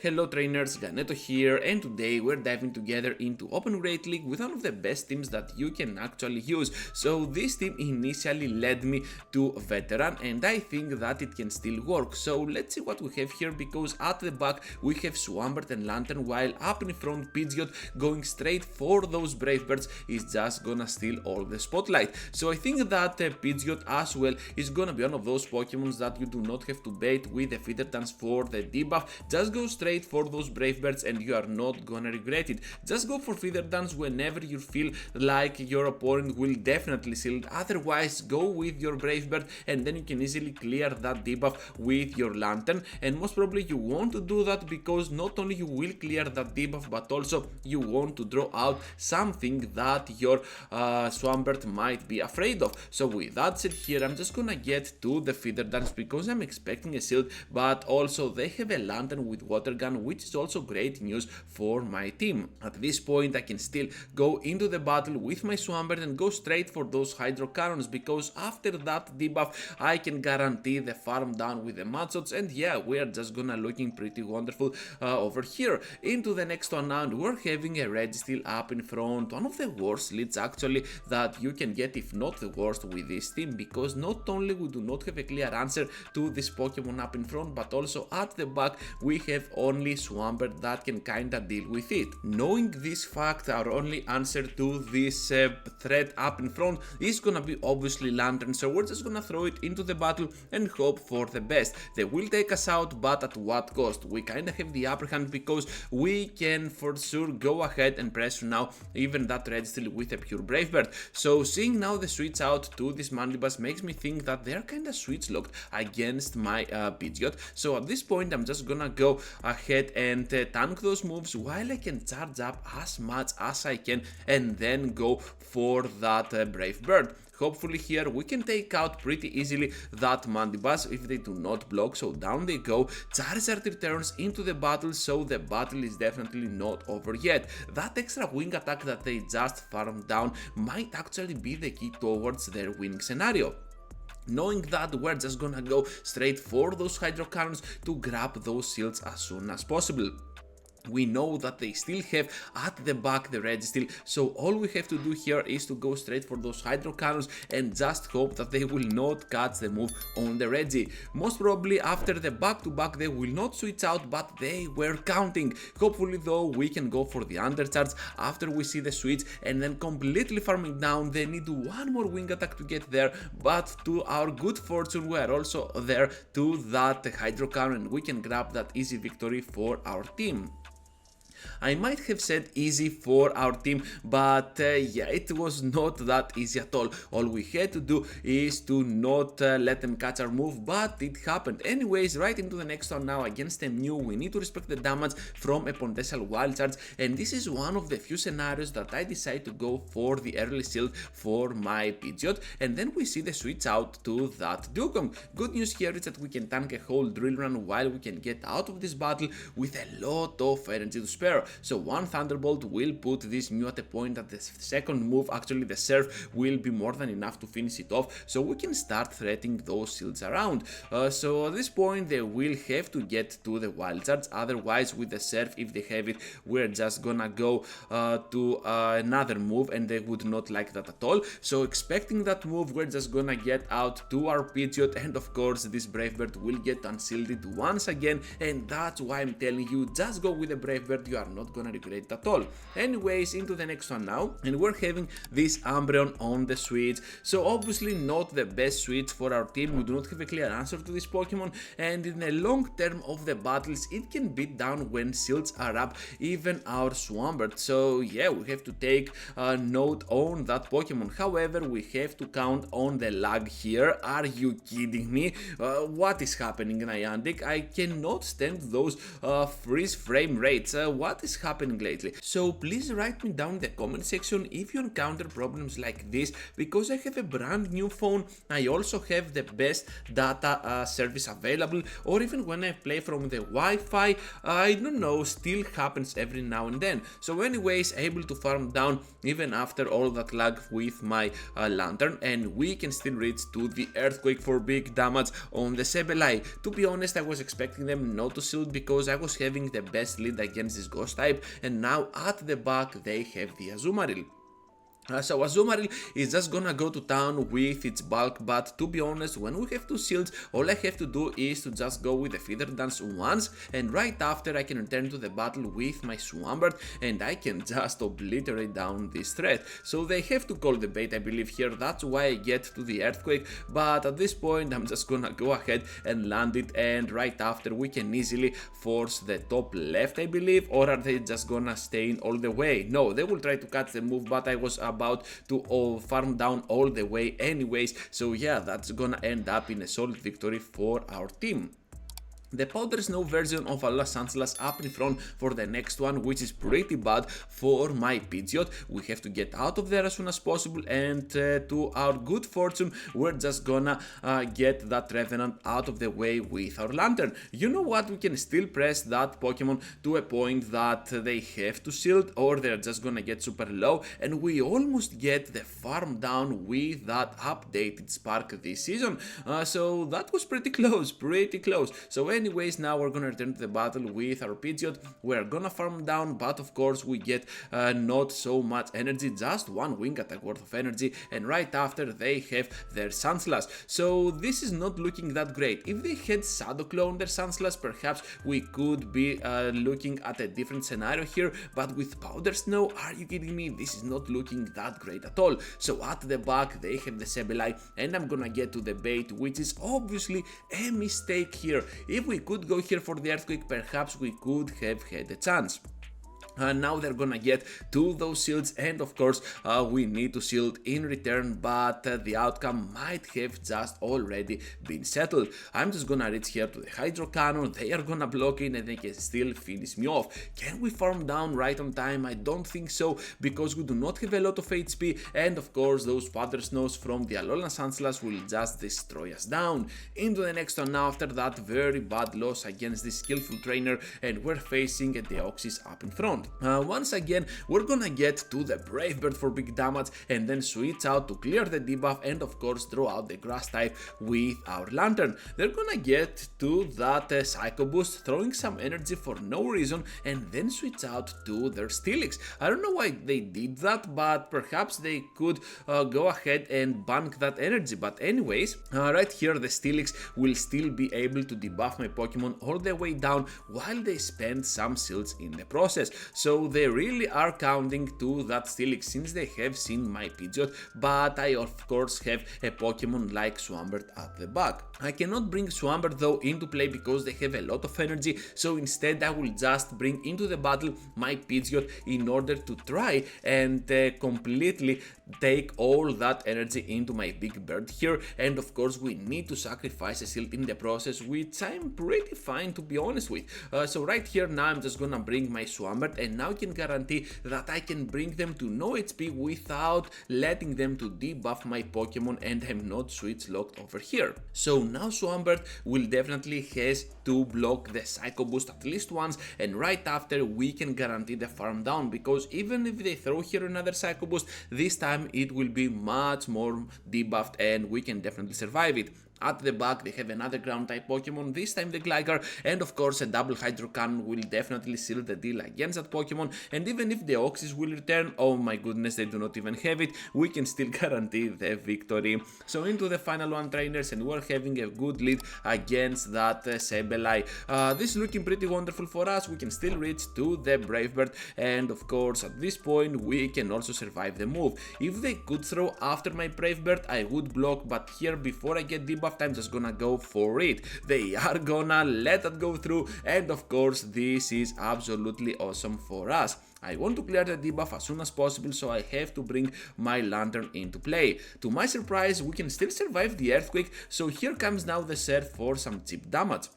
Hello trainers, Ganeto here, and today we're diving together into Open Great League with one of the best teams that you can actually use. So this team initially led me to Veteran, and I think that it can still work. So let's see what we have here, because at the back we have Swampert and Lantern, while up in front Pidgeot going straight for those Brave Birds is just gonna steal all the spotlight. So I think that Pidgeot as well is gonna be one of those Pokemons that you do not have to bait with the Feather Dance for the debuff. Just go straight for those Brave Birds and you are not gonna regret it. Just go for Feather Dance whenever you feel like your opponent will definitely seal it. Otherwise, go with your Brave Bird and then you can easily clear that debuff with your Lantern. And most probably you want to do that because not only you will clear that debuff, but also you want to draw out something that your Swampert might be afraid of. So with that said here, I'm just gonna get to the Feather Dance because I'm expecting a shield, but also they have a Lantern with Water Gun, which is also great news for my team. At this point I can still go into the battle with my Swampert and go straight for those Hydro Cannons, because after that debuff I can guarantee the farm down with the Matshots, and yeah, we're just gonna looking pretty wonderful over here. Into the next one now, and we're having a Registeel up in front, one of the worst leads actually that you can get, if not the worst, with this team, because not only we do not have a clear answer to this Pokemon up in front, but also at the back we have only Swampert that can kinda deal with it. Knowing this fact, our only answer to this threat up in front is gonna be obviously Lantern, so we're just gonna throw it into the battle and hope for the best. They will take us out, but at what cost? We kinda have the upper hand because we can for sure go ahead and pressure now even that Registeel with a pure Brave Bird. So seeing now the switch out to this Mandibuzz makes me think that they're kinda switch locked against my Pidgeot. So at this point I'm just gonna go ahead and tank those moves while I can charge up as much as I can and then go for that Brave Bird. Hopefully here we can take out pretty easily that Mandibuzz if they do not block. So down they go. Charizard returns into the battle, so the battle is definitely not over yet. That extra wing attack that they just farmed down might actually be the key towards their winning scenario. Knowing that, we're just gonna go straight for those Hydro Cannons to grab those shields as soon as possible. We know that they still have at the back the Registeel, so all we have to do here is to go straight for those Hydro Cannons and just hope that they will not catch the move on the Reggie. Most probably after the back-to-back they will not switch out, but they were counting. Hopefully though we can go for the undercharge after we see the switch and then completely farming down. They need one more wing attack to get there, but to our good fortune we are also there to that Hydro Cannon and we can grab that easy victory for our team. I might have said easy for our team, but yeah, it was not that easy at all. All we had to do is to not let them catch our move, but it happened. Anyways, right into the next one now against a Mew. We need to respect the damage from a potential Wild Charge, and this is one of the few scenarios that I decide to go for the early shield for my Pidgeot, and then we see the switch out to that Dugong. Good news here is that we can tank a whole Drill Run while we can get out of this battle with a lot of energy to spare. So one Thunderbolt will put this Mew at a point that the second move, actually the Surf, will be more than enough to finish it off, so we can start threatening those shields around. So at this point they will have to get to the Wild Charge, otherwise with the Surf, if they have it, we're just gonna go to another move and they would not like that at all. So expecting that move, we're just gonna get out to our Pidgeot, and of course this Brave Bird will get unshielded once again, and that's why I'm telling you, just go with the Brave Bird, you are not gonna regret it at all. Anyways, into the next one now, and we're having this Umbreon on the switch. So obviously not the best switch for our team. We do not have a clear answer to this Pokemon, and in the long term of the battles it can beat down when shields are up even our Swampert. So yeah, we have to take note on that Pokemon. However, we have to count on the lag here. Are you kidding me? What is happening, Niantic? I cannot stand those freeze frame rates. What what is happening lately. So please write me down in the comment section if you encounter problems like this, because I have a brand new phone, I also have the best data service available, or even when I play from the Wi-Fi, I don't know, still happens every now and then. So anyways, able to farm down even after all that lag with my lantern, and we can still reach to the earthquake for big damage on the Sableye. To be honest, I was expecting them not to shield because I was having the best lead against this ghost type, and now at the back they have the Azumarill. So Azumarill is just gonna go to town with its bulk, but to be honest, when we have two shields, all I have to do is to just go with the feather dance once, and right after I can return to the battle with my Swampert, and I can just obliterate down this threat. So they have to call the bait, I believe here, that's why I get to the earthquake, but at this point I'm just gonna go ahead and land it, and right after we can easily force the top left, I believe, or are they just gonna stay in all the way? No, they will try to catch the move, but I was about to farm down all the way anyways, so yeah, that's gonna end up in a solid victory for our team. The powder snow version of Alola Sandslash up in front for the next one, which is pretty bad for my Pidgeot. We have to get out of there as soon as possible, and to our good fortune, we're just gonna get that Revenant out of the way with our Lantern. You know what, we can still press that Pokemon to a point that they have to shield, or they're just gonna get super low, and we almost get the farm down with that updated Spark this season. So that was pretty close, So anyways, now we're gonna return to the battle with our Pidgeot. We're gonna farm down, but of course we get not so much energy, just one wing attack worth of energy, and right after they have their Sandslash. So this is not looking that great. If they had Shadow Claw on their Sandslash, perhaps we could be looking at a different scenario here, but with Powder Snow, are you kidding me? This is not looking that great at all. So at the back they have the Sableye, and I'm gonna get to the bait, which is obviously a mistake here. If we could go here for the earthquake, perhaps we could have had a chance. Now they're gonna get to those shields, and of course we need to shield in return, but the outcome might have just already been settled. I'm just gonna reach here to the Hydro Cannon, they are gonna block in and they can still finish me off. Can we farm down right on time? I don't think so, because we do not have a lot of HP, and of course those Powder Snows from the Alolan Sandslash will just destroy us down. Into the next one now after that very bad loss against this skillful trainer, and we're facing a Deoxys up in front. Once again, we're gonna get to the Brave Bird for big damage, and then switch out to clear the debuff, and of course throw out the grass type with our Lantern. They're gonna get to that Psycho Boost, throwing some energy for no reason, and then switch out to their Steelix. I don't know why they did that, but perhaps they could go ahead and bank that energy. But anyways, right here the Steelix will still be able to debuff my Pokemon all the way down while they spend some shields in the process. So they really are counting to that Steelix since they have seen my Pidgeot, but I of course have a Pokemon like Swampert at the back. I cannot bring Swampert though into play because they have a lot of energy, so instead I will just bring into the battle my Pidgeot in order to try and completely take all that energy into my big bird here, and of course we need to sacrifice a shield in the process, which I'm pretty fine to be honest with. So right here now I'm just gonna bring my Swampert, and now I can guarantee that I can bring them to no HP without letting them to debuff my Pokemon, and I'm not switch locked over here. So now Swampert will definitely has to block the Psycho Boost at least once, and right after we can guarantee the farm down, because even if they throw here another Psycho Boost, this time it will be much more debuffed and we can definitely survive it. At the back they have another ground type Pokemon, this time the Gligar, and of course a double Hydro Cannon will definitely seal the deal against that Pokemon, and even if the Deoxys will return, oh my goodness, they do not even have it, we can still guarantee the victory. So into the final one trainers, and we're having a good lead against that Sableye. This is looking pretty wonderful for us, we can still reach to the Brave Bird, and of course at this point we can also survive the move. If they could throw after my Brave Bird, I would block, but here before I get debuffed, I'm just gonna go for it. They are gonna let that go through, and of course this is absolutely awesome for us. I want to clear the debuff as soon as possible, so I have to bring my Lantern into play. To my surprise, we can still survive the earthquake, so here comes now the Surf for some cheap damage.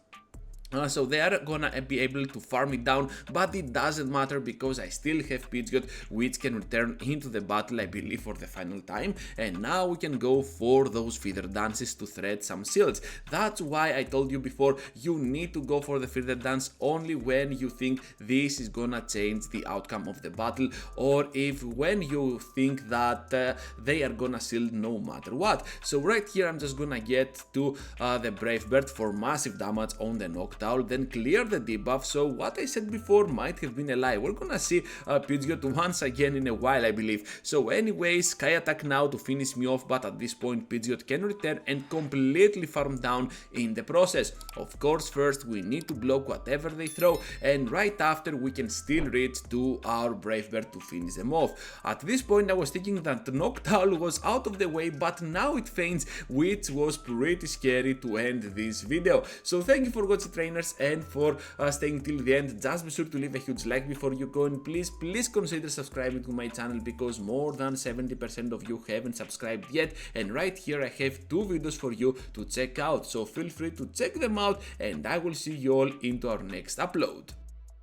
So they are gonna be able to farm it down, but it doesn't matter because I still have Pidgeot, which can return into the battle, I believe, for the final time, and now we can go for those feather dances to thread some seals. That's why I told you before, you need to go for the feather dance only when you think this is gonna change the outcome of the battle, or if when you think that they are gonna seal no matter what. So right here I'm just gonna get to the Brave Bird for massive damage on the Noctowl, then clear the debuff. So what I said before might have been a lie. We're gonna see Pidgeot once again in a while, I believe. So anyways, Sky Attack now to finish me off, but at this point Pidgeot can return and completely farm down in the process. Of course, first we need to block whatever they throw, and right after we can still reach to our Brave Bird to finish them off. At this point I was thinking that Noctowl was out of the way, but now it faints, which was pretty scary to end this video. So thank you for watching, trainers, and for staying till the end. Just be sure to leave a huge like before you go, and please consider subscribing to my channel because more than 70% of you haven't subscribed yet, and right here I have 2 videos for you to check out, so feel free to check them out, and I will see you all into our next upload.